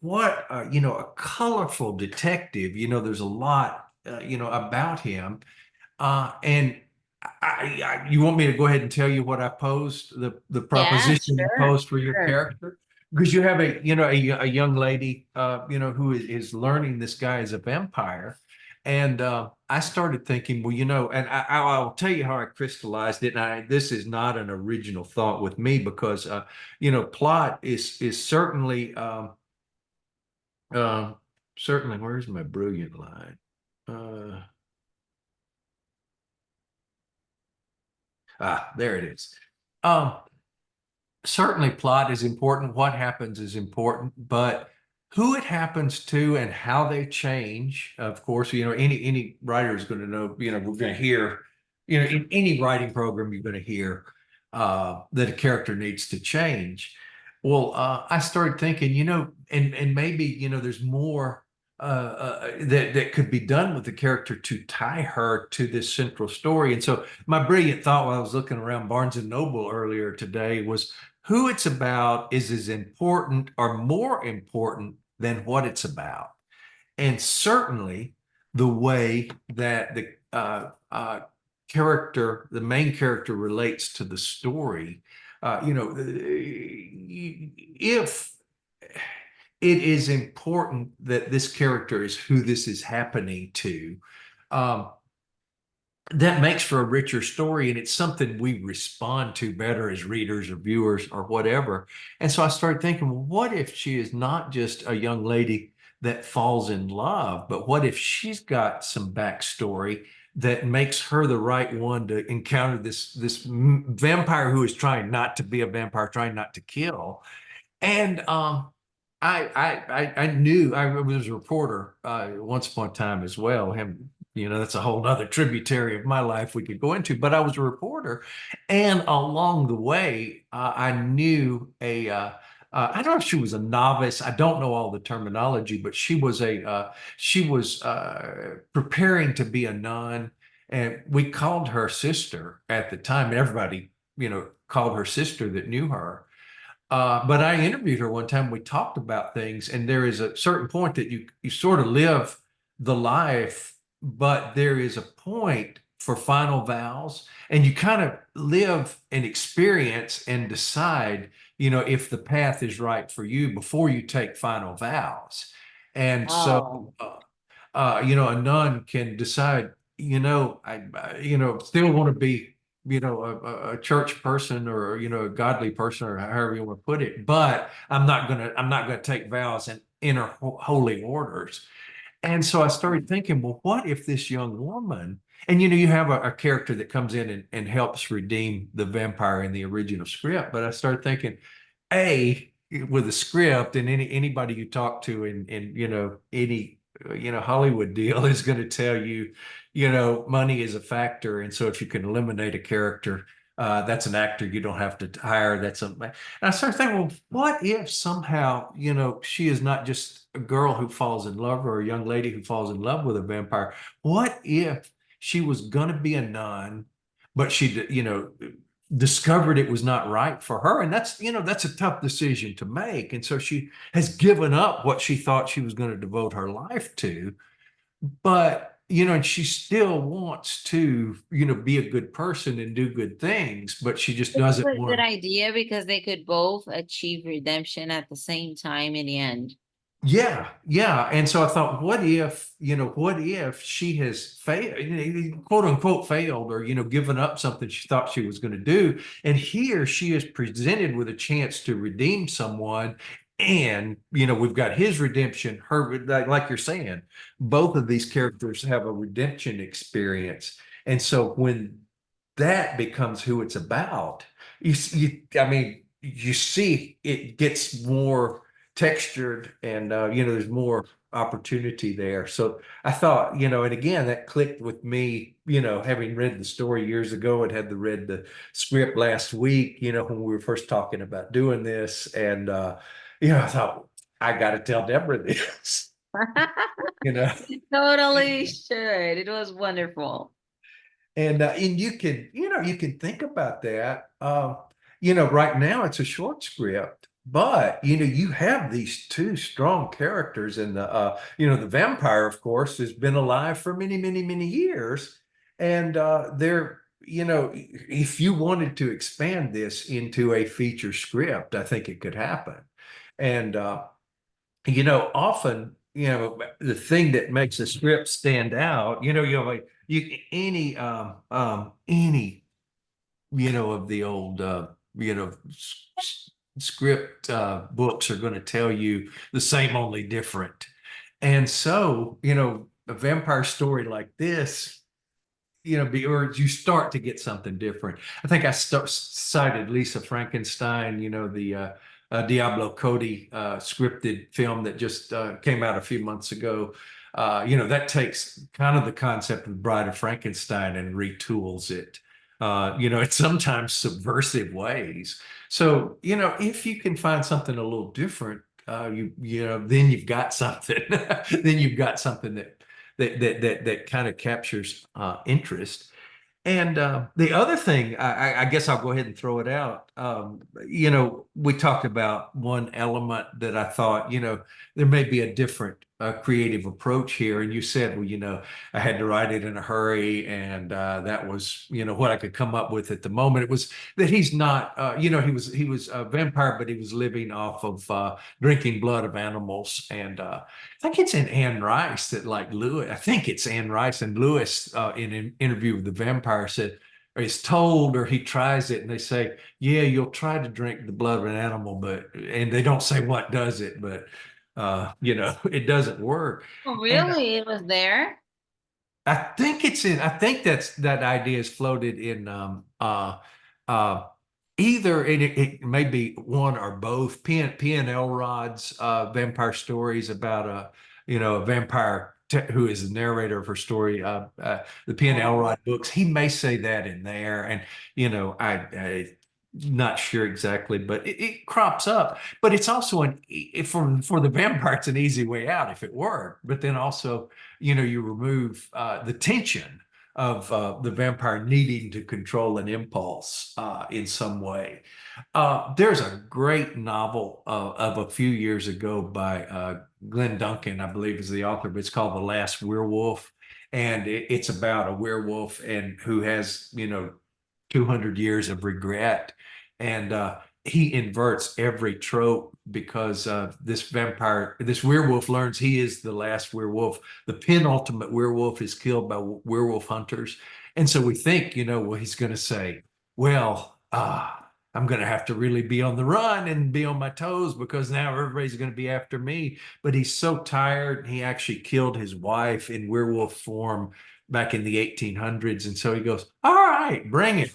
[SPEAKER 2] what, a colorful detective. There's a lot about him. And you want me to go ahead and tell you what I posed, the
[SPEAKER 1] Yeah,
[SPEAKER 2] proposition I
[SPEAKER 1] sure,
[SPEAKER 2] posed for your
[SPEAKER 1] sure.
[SPEAKER 2] character? Because you have a young lady, who is learning this guy is a vampire. And I started thinking, well, and I'll tell you how I crystallized it. And this is not an original thought with me, because plot is certainly, uh, certainly, where's my brilliant line? There it is. Um, Certainly plot is important. What happens is important, but who it happens to and how they change, of course, any writer is going to know, we're going to hear, in any writing program, you're going to hear that a character needs to change. Well, I started thinking, and maybe, there's more that could be done with the character to tie her to this central story. And so my brilliant thought while I was looking around Barnes and Noble earlier today was, who it's about is as important or more important than what it's about. And certainly the way that the main character relates to the story, if it is important that this character is who this is happening to, um, that makes for a richer story, and it's something we respond to better as readers or viewers or whatever. And so I started thinking, well, what if she is not just a young lady that falls in love, but what if she's got some backstory that makes her the right one to encounter this vampire who is trying not to be a vampire, trying not to kill. And I knew I was a reporter once upon a time as well. Him, that's a whole other tributary of my life we could go into. But I was a reporter, and along the way, I knew I don't know if she was a novice. I don't know all the terminology, but she was preparing to be a nun, and we called her sister at the time. Everybody, called her sister that knew her. But I interviewed her one time. We talked about things, and there is a certain point that you sort of live the life, but there is a point for final vows, and you kind of live and experience and decide, if the path is right for you before you take final vows. And so,
[SPEAKER 1] Oh,
[SPEAKER 2] a nun can decide, still want to be, a church person or, a godly person or however you want to put it, but I'm not gonna take vows and enter holy orders. And so I started thinking, well, what if this young woman, and you have a character that comes in and helps redeem the vampire in the original script, but I started thinking, A, with a script, and anybody you talk to in any Hollywood deal is going to tell you, money is a factor, and so if you can eliminate a character, that's an actor you don't have to hire. And I started thinking, well, what if somehow, she is not just a girl who falls in love or a young lady who falls in love with a vampire? What if she was going to be a nun, but she, discovered it was not right for her? And that's a tough decision to make. And so she has given up what she thought she was going to devote her life to, but and she still wants to be a good person and do good things, but she just
[SPEAKER 1] this is
[SPEAKER 2] doesn't
[SPEAKER 1] a good
[SPEAKER 2] want to.
[SPEAKER 1] idea because they could both achieve redemption at the same time in the end.
[SPEAKER 2] Yeah, yeah. And so I thought, what if she has failed, quote unquote failed, or, given up something she thought she was going to do. And here she is presented with a chance to redeem someone. And, we've got his redemption, her, like you're saying, both of these characters have a redemption experience. And so when that becomes who it's about, I mean, you see it gets more textured, and there's more opportunity there. So I thought, and again, that clicked with me, having read the story years ago and had read the script last week, when we were first talking about doing this. And I thought, I got to tell Deborah this. you know
[SPEAKER 1] You totally should. It was wonderful.
[SPEAKER 2] and you can think about that. Right now it's a short script, but you have these two strong characters, and the vampire, of course, has been alive for many, many, many years, and they're if you wanted to expand this into a feature script, I think it could happen. And often, the thing that makes a script stand out, like any, of the old, script books are going to tell you the same, only different. And so, a vampire story like this, or you start to get something different. I think I cited Lisa Frankenstein, the Diablo Cody scripted film that just came out a few months ago. That takes kind of the concept of Bride of Frankenstein and retools it, in sometimes subversive ways. So, if you can find something a little different, then you've got something. Then you've got something that kind of captures interest. And the other thing, I guess I'll go ahead and throw it out. We talked about one element that I thought, there may be a different creative approach here. And you said, well, I had to write it in a hurry, and that was, what I could come up with at the moment. It was that he's not, he was a vampire, but he was living off of drinking blood of animals. And I think it's in Anne Rice that, like, Lewis. I think it's Anne Rice and Lewis in an interview with the vampire said. Or he's told, or he tries it, and they say, "Yeah, you'll try to drink the blood of an animal, and they don't say what does it, but it doesn't work."
[SPEAKER 1] Oh,
[SPEAKER 2] And
[SPEAKER 1] really? It was there?
[SPEAKER 2] I think that idea is floated in uh either it may be one or both. P. N. Elrod's vampire stories about a vampire who is the narrator of her story, the P. N.
[SPEAKER 1] Oh,
[SPEAKER 2] Elrod books. He may say that in there, and I not sure exactly, but it crops up. But it's also for the vampire, it's an easy way out if it worked. But then also, you remove the tension of the vampire needing to control an impulse in some way. There's a great novel of a few years ago by Glenn Duncan, I believe is the author, but it's called The Last Werewolf. And it's about a werewolf and who has, 200 years of regret. And he inverts every trope because this werewolf learns he is the last werewolf. The penultimate werewolf is killed by werewolf hunters. And so we think, well, he's going to say, well, I'm going to have to really be on the run and be on my toes because now everybody's going to be after me. But he's so tired. He actually killed his wife in werewolf form back in the 1800s. And so he goes, all right, bring it.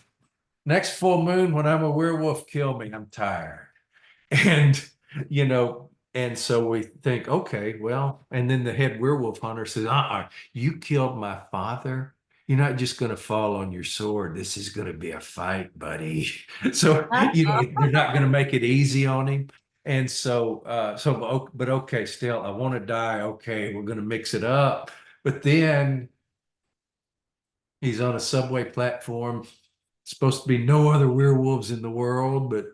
[SPEAKER 2] Next full moon, when I'm a werewolf, kill me. I'm tired. And, and so we think, okay, well, and then the head werewolf hunter says, you killed my father. You're not just going to fall on your sword. This is going to be a fight, buddy. So, they're not going to make it easy on him. And but okay, still, I want to die. Okay, we're going to mix it up. But then he's on a subway platform. Supposed to be no other werewolves in the world, but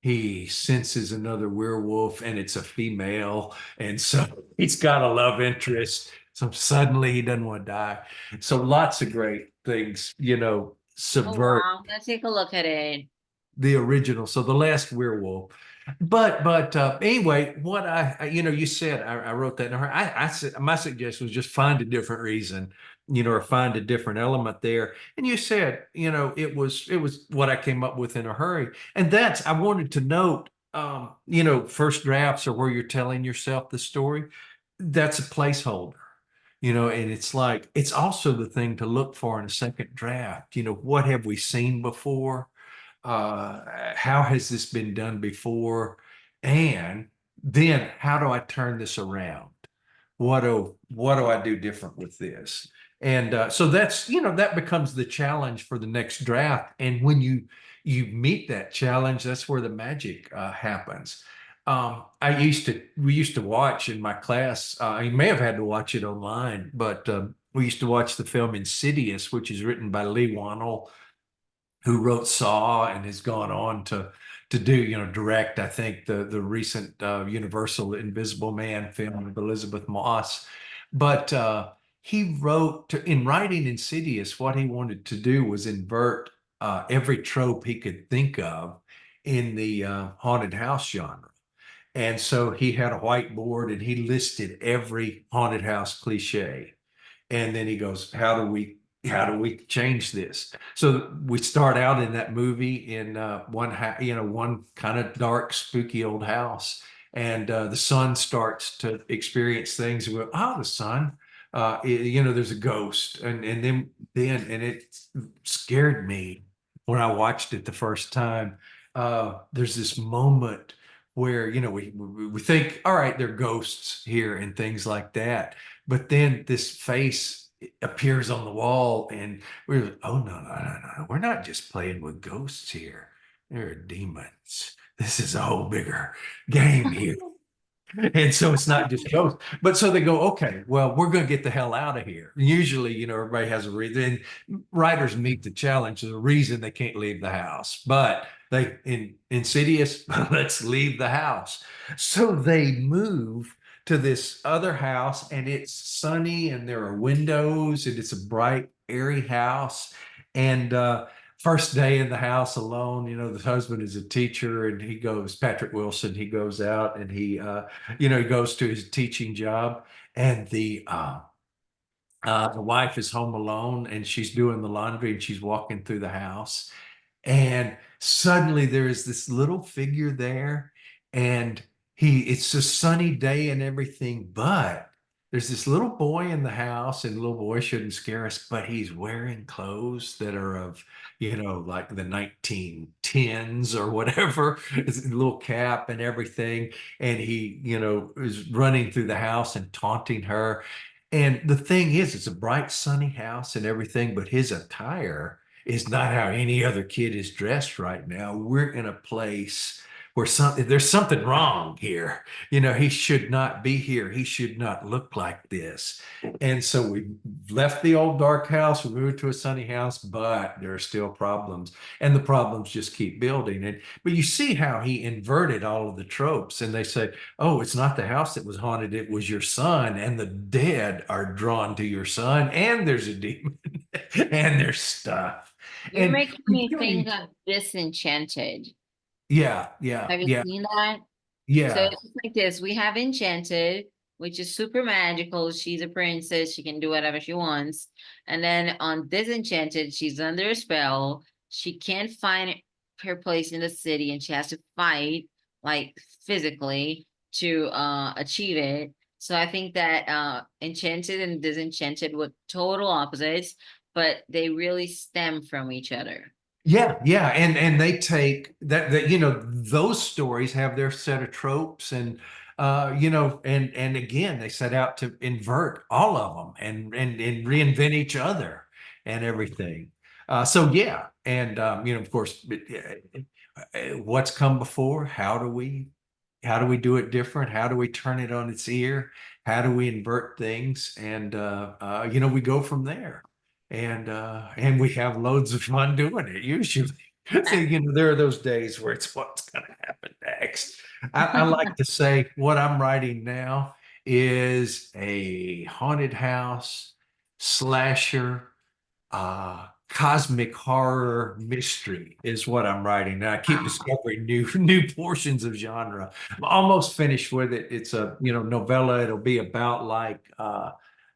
[SPEAKER 2] he senses another werewolf and it's a female. And so he's got a love interest. So suddenly he doesn't want to die. So lots of great things,
[SPEAKER 1] oh,
[SPEAKER 2] subvert
[SPEAKER 1] wow. Let's take a look at it.
[SPEAKER 2] the original. So the last werewolf. But anyway, what you said, I wrote that in her. I said my suggestion was just find a different reason, or find a different element there. And you said, it was what I came up with in a hurry. And that's I wanted to note, first drafts are where you're telling yourself the story. That's a placeholder. And it's like it's also the thing to look for in a second draft. What have we seen before? How has this been done before? And then how do I turn this around? What do I do different with this? And so that's that becomes the challenge for the next draft. And when you meet that challenge, that's where the magic happens. We used to watch in my class. You may have had to watch it online, but we used to watch the film Insidious, which is written by Lee Wannell, who wrote Saw and has gone on to do, direct, I think, the recent Universal Invisible Man film with Elizabeth Moss. But he wrote in writing Insidious, what he wanted to do was invert every trope he could think of in the haunted house genre. And so he had a whiteboard and he listed every haunted house cliche. And then he goes, how do we change this? So we start out in that movie in one kind of dark, spooky old house, and the son starts to experience things. And we go, the son, there's a ghost, and then and it scared me when I watched it the first time. There's this moment where we think, all right, there are ghosts here and things like that, but then this face appears on the wall, and we're, oh, no, no, no, no, we're not just playing with ghosts here. There are demons. This is a whole bigger game here. And so it's not just ghosts. But so they go, okay, well, we're going to get the hell out of here. Usually, everybody has a reason. Writers meet the challenge. There's a reason they can't leave the house. But in Insidious, let's leave the house. So they move to this other house, and it's sunny and there are windows and it's a bright, airy house. And first day in the house alone, the husband is a teacher and he goes, Patrick Wilson, he goes out and he goes to his teaching job, and the wife is home alone and she's doing the laundry and she's walking through the house. And suddenly there is this little figure there, and it's a sunny day and everything, but there's this little boy in the house, and the little boy shouldn't scare us, but he's wearing clothes that are of, like the 1910s or whatever. It's a little cap and everything. And he, is running through the house and taunting her. And the thing is, it's a bright, sunny house and everything, but his attire is not how any other kid is dressed right now. We're in a place where there's something wrong here. He should not be here. He should not look like this. And so we left the old dark house, we moved to a sunny house, but there are still problems. And the problems just keep building. But you see how he inverted all of the tropes. And they say, oh, it's not the house that was haunted, it was your son, and the dead are drawn to your son, and there's a demon, and there's stuff.
[SPEAKER 1] You're
[SPEAKER 2] And
[SPEAKER 1] making
[SPEAKER 2] we
[SPEAKER 1] me
[SPEAKER 2] really,
[SPEAKER 1] think of Disenchanted.
[SPEAKER 2] yeah, yeah,
[SPEAKER 1] Have you
[SPEAKER 2] yeah,
[SPEAKER 1] seen that? So
[SPEAKER 2] yeah,
[SPEAKER 1] it's like this. We have Enchanted, which is super magical. She's a princess. She can do whatever she wants. And then on Disenchanted, she's under a spell. She can't find her place in the city and she has to fight like physically to achieve it. So I think that Enchanted and Disenchanted were total opposites, but they really stem from each other.
[SPEAKER 2] yeah, yeah. And they take that those stories have their set of tropes, and and again they set out to invert all of them and reinvent each other and everything. So yeah, and of course, what's come before? How do we do it different? How do we turn it on its ear? How do we invert things? And we go from there. And we have loads of fun doing it usually. So, there are those days where it's what's going to happen next. I like to say what I'm writing now is a haunted house slasher, cosmic horror mystery is what I'm writing. Now I keep discovering new portions of genre. I'm almost finished with it. It's a novella. It'll be about like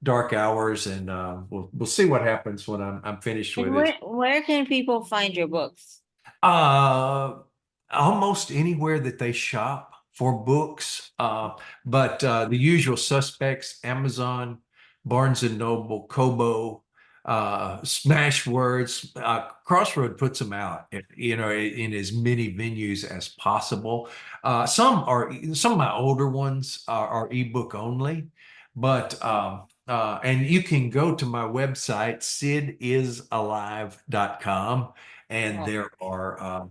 [SPEAKER 2] Dark Hours, and we'll see what happens when I'm finished
[SPEAKER 1] And
[SPEAKER 2] with it.
[SPEAKER 1] where can people find your books?
[SPEAKER 2] Uh, Almost anywhere that they shop for books. But the usual suspects: Amazon, Barnes and Noble, Kobo, Smashwords. Crossroad puts them out, in as many venues as possible. Some of my older ones are ebook only, but and you can go to my website, sidisalive.com, and
[SPEAKER 1] Oh,
[SPEAKER 2] there are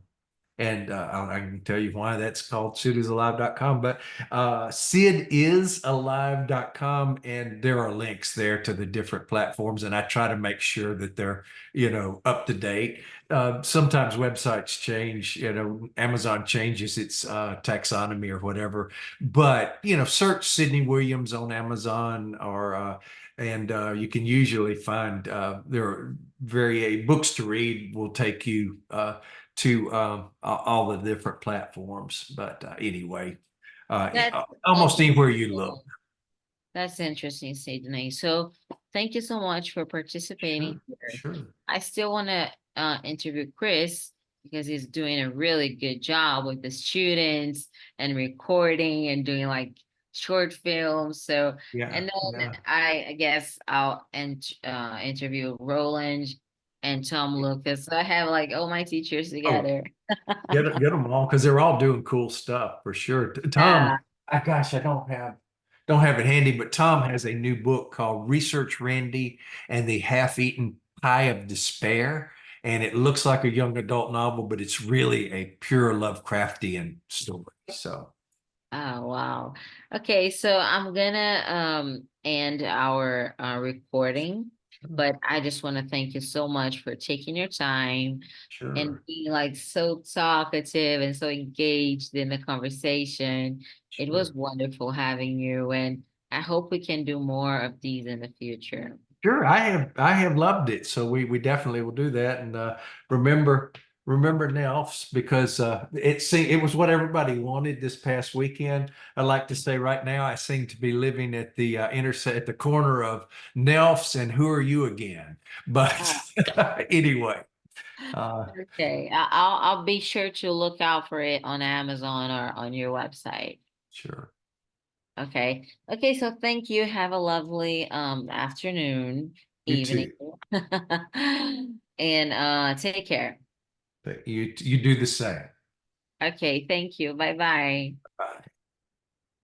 [SPEAKER 2] and I can tell you why that's called sidisalive.com, but sidisalive.com, and there are links there to the different platforms, and I try to make sure that they're up to date. Sometimes websites change, Amazon changes its taxonomy or whatever, but search Sidney Williams on Amazon, or and you can usually find there are very books to read will take you to all the different platforms. But anyway,
[SPEAKER 1] that's
[SPEAKER 2] almost anywhere you look.
[SPEAKER 1] interesting. That's interesting, Sidney. So thank you so much for participating
[SPEAKER 2] Sure,
[SPEAKER 1] here.
[SPEAKER 2] sure.
[SPEAKER 1] I still want to interview Chris because he's doing a really good job with the students and recording and doing like short films. So,
[SPEAKER 2] Yeah,
[SPEAKER 1] and then
[SPEAKER 2] yeah.
[SPEAKER 1] I guess I'll interview Roland and Tom Lucas. So I have like all my teachers
[SPEAKER 2] Oh,
[SPEAKER 1] together.
[SPEAKER 2] get them all because they're all doing cool stuff for sure. Tom,
[SPEAKER 1] Yeah.
[SPEAKER 2] gosh, I don't have it handy, but Tom has a new book called Research Randy and the Half-Eaten Pie of Despair. And it looks like a young adult novel, but it's really a pure Lovecraftian story. So,
[SPEAKER 1] Oh, wow. Okay, so I'm gonna end our recording. But I just want to thank you so much for taking your time and
[SPEAKER 2] Sure,
[SPEAKER 1] being like so talkative and so engaged in the conversation. It was
[SPEAKER 2] sure.
[SPEAKER 1] wonderful having you, and I hope we can do more of these in the future.
[SPEAKER 2] Sure, I have loved it. So we definitely will do that. And remember remember Nelfs because it was what everybody wanted this past weekend. I like to say right now I seem to be living at the intersect at the corner of Nelfs and Who Are You Again. But
[SPEAKER 1] Uh,
[SPEAKER 2] anyway, uh,
[SPEAKER 1] okay, I'll be sure to look out for it on Amazon or on your website.
[SPEAKER 2] sure.
[SPEAKER 1] Okay. Okay, so thank you. Have a lovely afternoon,
[SPEAKER 2] You
[SPEAKER 1] evening.
[SPEAKER 2] too.
[SPEAKER 1] And take care.
[SPEAKER 2] You do the same.
[SPEAKER 1] Okay, thank you. Bye bye.
[SPEAKER 2] Bye.